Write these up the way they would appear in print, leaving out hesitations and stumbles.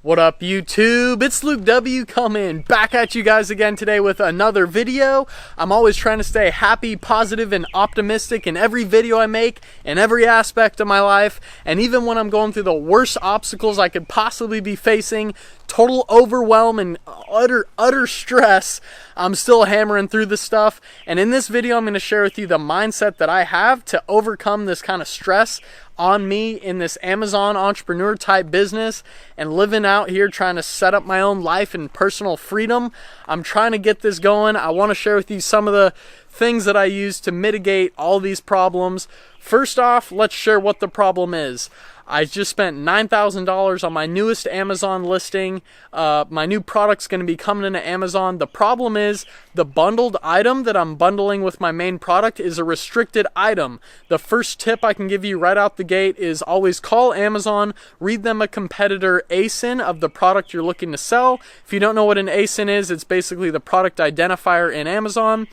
What up, YouTube? It's Luke W coming back at you guys again today with another video. I'm always trying to stay happy, positive, and optimistic in every video I make, in every aspect of my life, and even when I'm going through the worst obstacles I could possibly be facing, total overwhelm and utter stress, I'm still hammering through this stuff. And in this video, I'm going to share with you the mindset that I have to overcome this kind of stress on me in this Amazon entrepreneur type business and living out here trying to set up my own life and personal freedom. I'm trying to get this going. I want to share with you some of the things that I use to mitigate all these problems. First off, let's share what the problem is. I just spent $9,000 on my newest Amazon listing. My new product's going to be coming into Amazon. The problem is the bundled item that I'm bundling with my main product is a restricted item. The first tip I can give you right out the gate is always call Amazon, read them a competitor ASIN of the product you're looking to sell. If you don't know what an ASIN is, it's basically the product identifier in Amazon.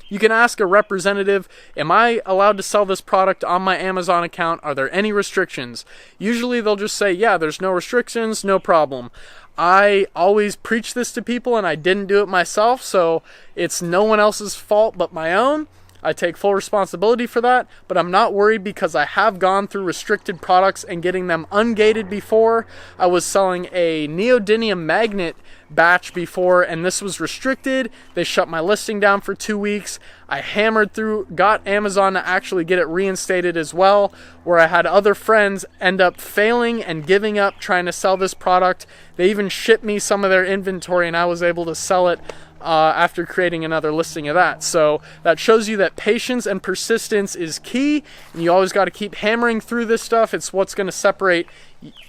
You can ask a representative, am I allowed to sell this product on my Amazon account? Are there any restrictions? Usually they'll just say, yeah, there's no restrictions, no problem. I always preach this to people and I didn't do it myself, so it's no one else's fault but my own. I take full responsibility for that, but I'm not worried because I have gone through restricted products and getting them ungated before. I was selling a neodymium magnet batch before, and this was restricted. They shut my listing down for 2 weeks. I hammered through, got Amazon to actually get it reinstated as well, where I had other friends end up failing and giving up trying to sell this product. They even shipped me some of their inventory and I was able to sell it after creating another listing of that. So that shows you that patience and persistence is key, and you always got to keep hammering through this stuff. It's what's going to separate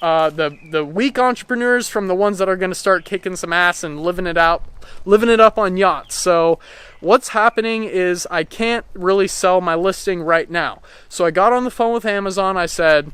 the weak entrepreneurs from the ones that are going to start kicking some ass and living it up on yachts. So what's happening is I can't really sell my listing right now. So I got on the phone with Amazon. I said,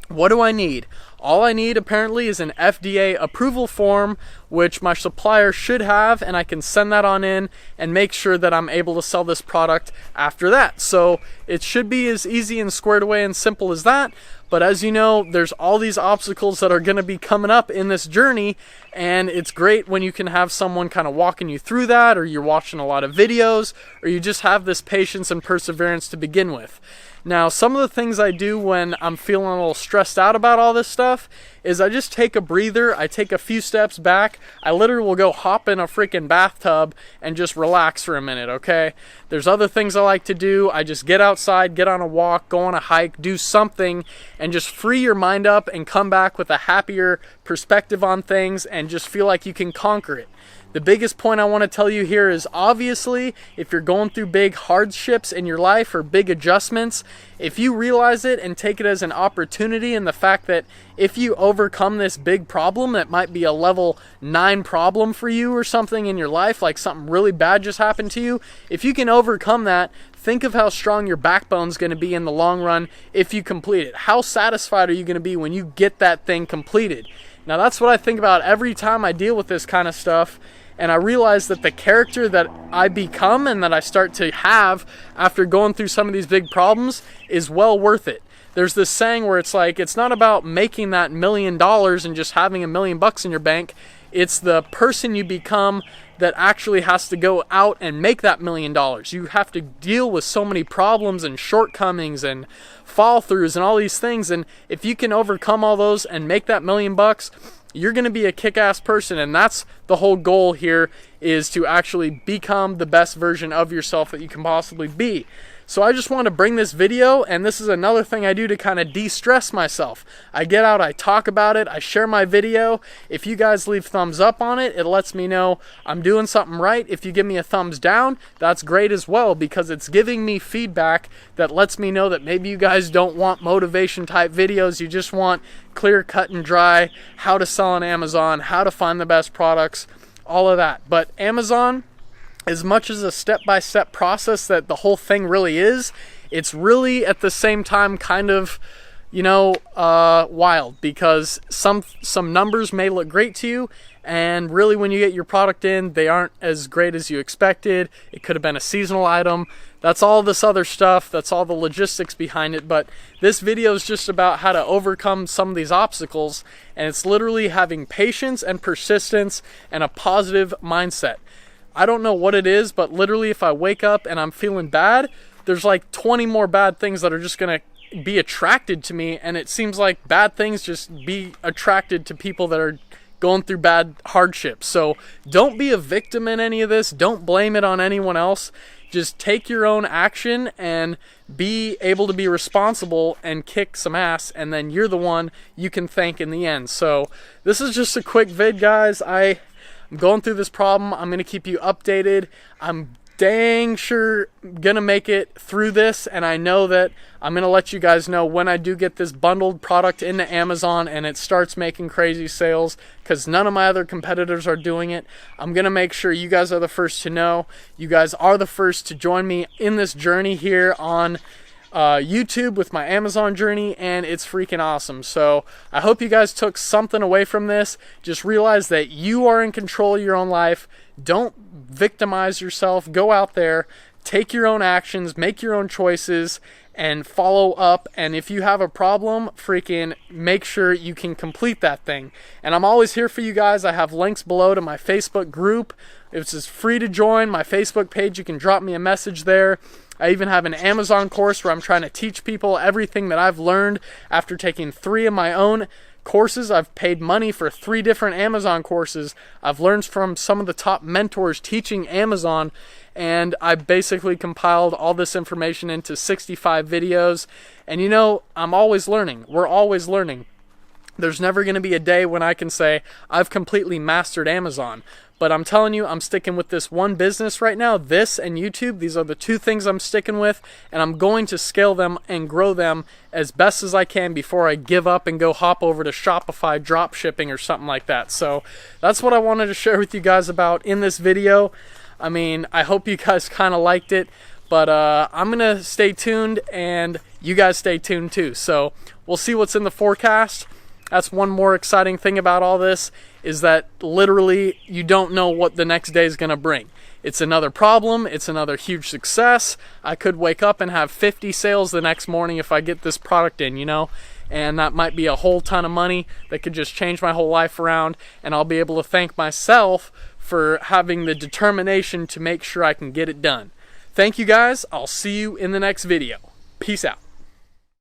what do I need? All I need apparently is an FDA approval form, which my supplier should have, and I can send that on in and make sure that I'm able to sell this product after that. So it should be as easy and squared away and simple as that. But as you know, there's all these obstacles that are going to be coming up in this journey, and it's great when you can have someone kind of walking you through that, or you're watching a lot of videos, or you just have this patience and perseverance to begin with. Now, some of the things I do when I'm feeling a little stressed out about all this stuff is I just take a breather, I take a few steps back, I literally will go hop in a freaking bathtub and just relax for a minute, okay? There's other things I like to do. I just get outside, get on a walk, go on a hike, do something, and just free your mind up and come back with a happier perspective on things and just feel like you can conquer it. The biggest point I want to tell you here is obviously if you're going through big hardships in your life or big adjustments, if you realize it and take it as an opportunity and the fact that if you overcome this big problem that might be a level 9 problem for you or something in your life, like something really bad just happened to you, if you can overcome that, think of how strong your backbone's going to be in the long run if you complete it. How satisfied are you going to be when you get that thing completed? Now that's what I think about every time I deal with this kind of stuff, and I realize that the character that I become and that I start to have after going through some of these big problems is well worth it. There's this saying where it's like, it's not about making that $1 million and just having $1 million in your bank. It's the person you become that actually has to go out and make that $1 million. You have to deal with so many problems and shortcomings and fall throughs and all these things. And if you can overcome all those and make that $1 million, you're going to be a kick-ass person. And that's the whole goal here, is to actually become the best version of yourself that you can possibly be. So I just want to bring this video, and this is another thing I do to kind of de-stress myself. I get out, I talk about it, I share my video. If you guys leave thumbs up on it, it lets me know I'm doing something right. If you give me a thumbs down, that's great as well, because it's giving me feedback that lets me know that maybe you guys don't want motivation type videos. You just want clear, cut and dry, how to sell on Amazon, how to find the best products, all of that. But Amazon, as much as a step-by-step process that the whole thing really is, it's really at the same time kind of, wild, because some numbers may look great to you, and really when you get your product in, they aren't as great as you expected. It could have been a seasonal item. that's all this other stuff, that's all the logistics behind it. But this video is just about how to overcome some of these obstacles, and it's literally having patience and persistence and a positive mindset. I don't know what it is, but literally if I wake up and I'm feeling bad, there's like 20 more bad things that are just gonna be attracted to me, and it seems like bad things just be attracted to people that are going through bad hardships. So don't be a victim in any of this. Don't blame it on anyone else. Just take your own action and be able to be responsible and kick some ass, and then you're the one you can thank in the end. So this is just a quick vid, guys. I'm going through this problem. I'm going to keep you updated. I'm dang sure gonna make it through this, and I know that I'm gonna let you guys know when I do get this bundled product into Amazon and it starts making crazy sales, because none of my other competitors are doing it. I'm gonna make sure you guys are the first to know. You guys are the first to join me in this journey here on YouTube with my Amazon journey, and it's freaking awesome. So I hope you guys took something away from this. Just realize that you are in control of your own life. Don't victimize yourself. Go out there, take your own actions, make your own choices, and follow up. And if you have a problem, freaking make sure you can complete that thing. And I'm always here for you guys. I have links below to my Facebook group. It's just free to join my Facebook page. You can drop me a message there. I even have an Amazon course where I'm trying to teach people everything that I've learned after taking 3 of my own courses. I've paid money for 3 different Amazon courses. I've learned from some of the top mentors teaching Amazon, and I basically compiled all this information into 65 videos. And you know, I'm always learning. We're always learning. There's never going to be a day when I can say I've completely mastered Amazon. But I'm telling you, I'm sticking with this one business right now, this and YouTube. These are the 2 things I'm sticking with, and I'm going to scale them and grow them as best as I can before I give up and go hop over to Shopify drop shipping or something like that. So that's what I wanted to share with you guys about in this video. I mean, I hope you guys kind of liked it, but I'm going to stay tuned, and you guys stay tuned too. So we'll see what's in the forecast. That's one more exciting thing about all this, is that literally you don't know what the next day is going to bring. It's another problem. It's another huge success. I could wake up and have 50 sales the next morning if I get this product in, you know, and that might be a whole ton of money that could just change my whole life around, and I'll be able to thank myself for having the determination to make sure I can get it done. Thank you guys. I'll see you in the next video. Peace out.